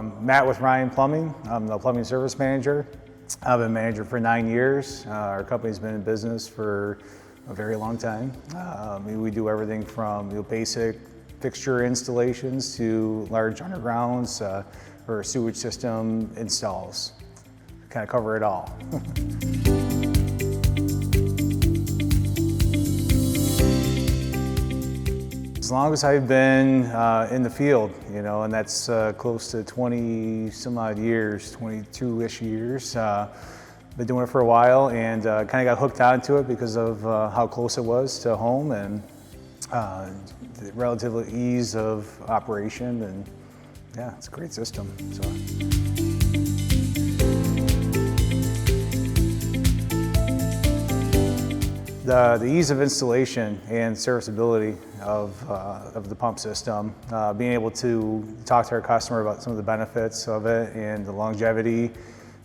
Matt with Ryan Plumbing. I'm the plumbing service manager. I've been manager for 9 years. Our company's been in business for a very long time. We do everything from basic fixture installations to large undergrounds or sewage system installs. Kind of cover it all. As long as I've been in the field, and that's close to 20 some odd years, 22-ish years. Been doing it for a while and kind of got hooked onto it because of how close it was to home and the relative ease of operation, and yeah, it's a great system. So. The ease of installation and serviceability of the pump system, being able to talk to our customer about some of the benefits of it and the longevity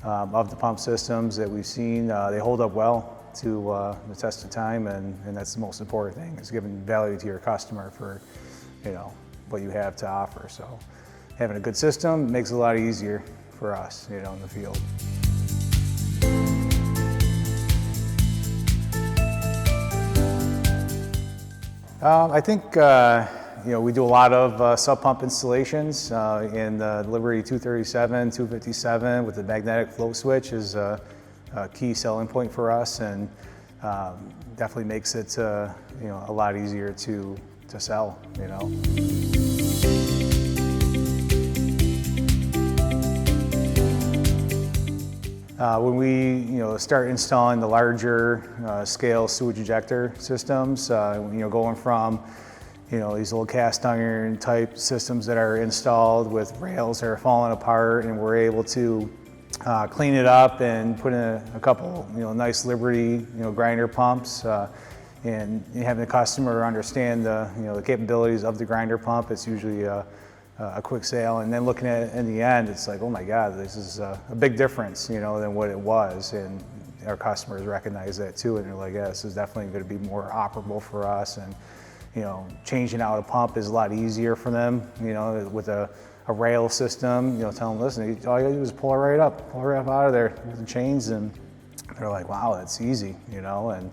of the pump systems that we've seen. They hold up well to the test of time, and that's the most important thing, is giving value to your customer for what you have to offer. So having a good system makes it a lot easier for us in the field. I think we do a lot of sub pump installations in the Liberty 237, 257 with the magnetic float switch is a key selling point for us, and definitely makes it a lot easier to sell. When we start installing the larger scale sewage ejector systems, going from these little cast iron type systems that are installed with rails that are falling apart, and we're able to clean it up and put in a couple nice Liberty grinder pumps, and having the customer understand the capabilities of the grinder pump. It's usually a quick sale, and then looking at it in the end, it's like, oh my God, this is a big difference, than what it was, and our customers recognize that too, and they're like, yeah, this is definitely going to be more operable for us, and changing out a pump is a lot easier for them, with a rail system, tell them, listen, all you gotta do is pull it right up out of there with the chains, and they're like, wow, that's easy, and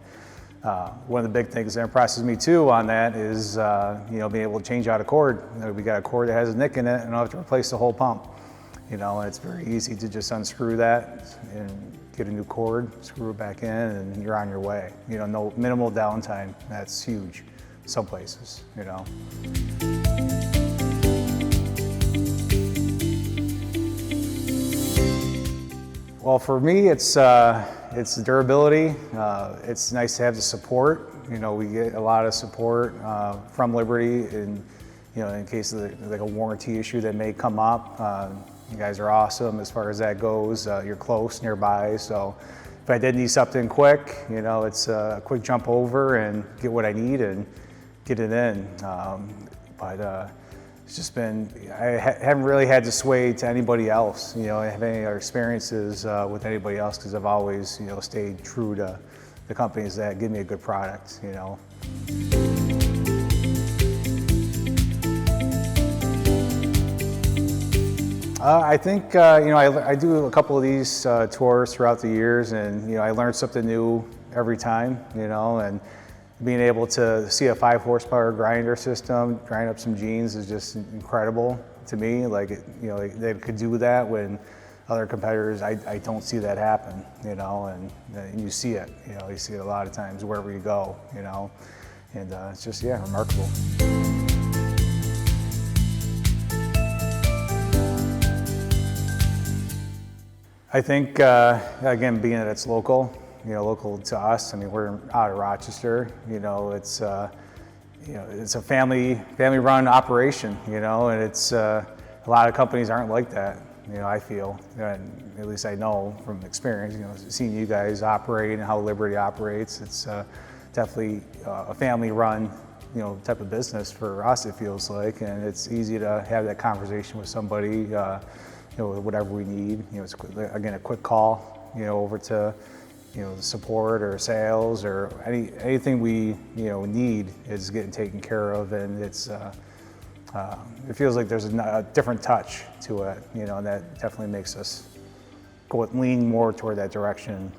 one of the big things that impresses me too on that is, being able to change out a cord. We got a cord that has a nick in it, and I don't have to replace the whole pump. And it's very easy to just unscrew that and get a new cord, screw it back in, and you're on your way. No minimal downtime. That's huge, some places. Well, for me, it's the durability. It's nice to have the support. We get a lot of support from Liberty in case of like a warranty issue that may come up. You guys are awesome as far as that goes. You're close, nearby, so if I did need something quick, it's a quick jump over and get what I need and get it in. But it's just been, I haven't really had to sway to anybody else, have any other experiences with anybody else, because I've always, stayed true to the companies that give me a good product, I think, I do a couple of these tours throughout the years, and, I learn something new every time, and being able to see a 5 horsepower grinder system grind up some jeans is just incredible to me. Like, they could do that when other competitors, I don't see that happen, and you see it, you see it a lot of times wherever you go, and it's just, yeah, remarkable. I think, again, being that it's local, local to us. I mean, we're out of Rochester. It's it's a family-run operation. And it's a lot of companies aren't like that. I feel, and at least I know from experience. Seeing you guys operate and how Liberty operates, it's definitely a family-run, type of business for us. It feels like, and it's easy to have that conversation with somebody. Whatever we need. It's again a quick call. Over to. The support or sales or anything we need is getting taken care of, and it's It feels like there's a different touch to it, and that definitely makes us lean more toward that direction.